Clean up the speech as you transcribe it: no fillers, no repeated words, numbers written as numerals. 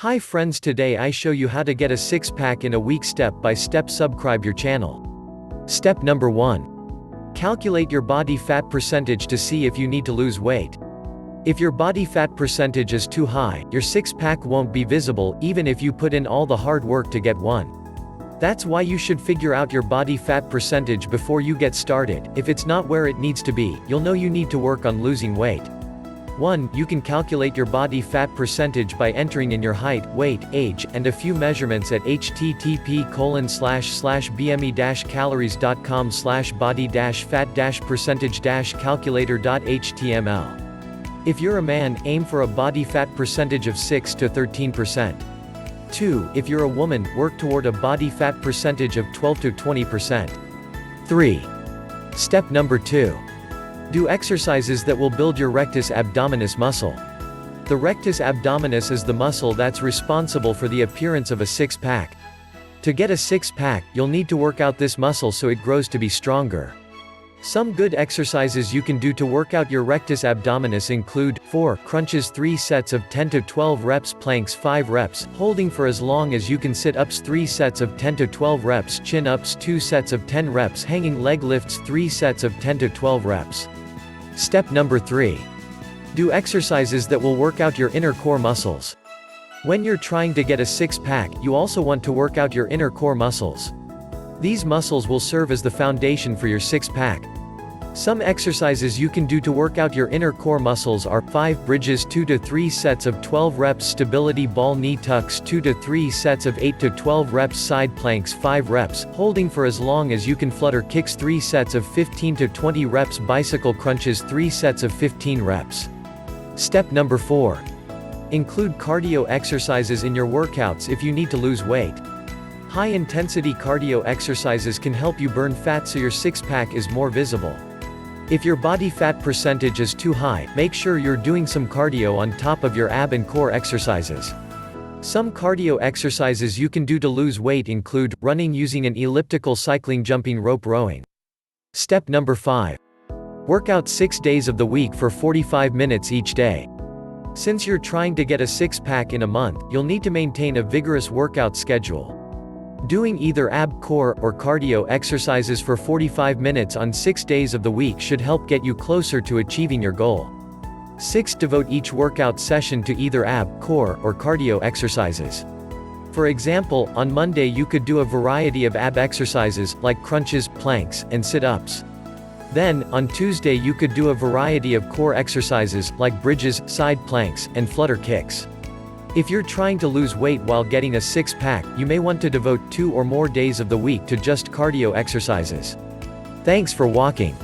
Hi friends, today I show you how to get a six-pack in a week step by step. Subscribe your channel. Step number 1. Calculate your body fat percentage to see if you need to lose weight. If your body fat percentage is too high, your six-pack won't be visible even if you put in all the hard work to get one. That's why you should figure out your body fat percentage before you get started. If it's not where it needs to be, you'll know you need to work on losing weight. 1. You can calculate your body fat percentage by entering in your height, weight, age, and a few measurements at http://bme-calories.com/body-fat-percentage-calculator.html. If you're a man, aim for a body fat percentage of 6 to 13%. 2. If you're a woman, work toward a body fat percentage of 12 to 20%. 3. Step number 2. Do exercises that will build your rectus abdominis muscle. The rectus abdominis is the muscle that's responsible for the appearance of a six-pack. To get a six-pack, you'll need to work out this muscle so it grows to be stronger. Some good exercises you can do to work out your rectus abdominis include 4. Crunches 3 sets of 10 to 12 reps, planks 5 reps, holding for as long as you can, sit-ups 3 sets of 10 to 12 reps, chin-ups 2 sets of 10 reps, hanging leg lifts 3 sets of 10 to 12 reps. Step number 3. Do exercises that will work out your inner core muscles. When you're trying to get a six-pack, you also want to work out your inner core muscles. These muscles will serve as the foundation for your six-pack. Some exercises you can do to work out your inner core muscles are 5. Bridges 2 to 3 sets of 12 reps, stability ball knee tucks 2 to 3 sets of 8 to 12 reps, side planks 5 reps, holding for as long as you can, flutter kicks 3 sets of 15 to 20 reps, bicycle crunches 3 sets of 15 reps. Step number 4. Include cardio exercises in your workouts if you need to lose weight. High-intensity cardio exercises can help you burn fat so your six-pack is more visible. If your body fat percentage is too high, make sure you're doing some cardio on top of your ab and core exercises. Some cardio exercises you can do to lose weight include running using an elliptical, cycling, jumping rope, rowing. Step number 5. Work out 6 days of the week for 45 minutes each day. Since you're trying to get a six-pack in a month, you'll need to maintain a vigorous workout schedule. Doing either ab, core, or cardio exercises for 45 minutes on 6 days of the week should help get you closer to achieving your goal. 6. Devote each workout session to either ab, core, or cardio exercises. For example, on Monday you could do a variety of ab exercises, like crunches, planks, and sit-ups. Then, on Tuesday you could do a variety of core exercises, like bridges, side planks, and flutter kicks. If you're trying to lose weight while getting a six-pack, you may want to devote 2 or more days of the week to just cardio exercises. Thanks for watching.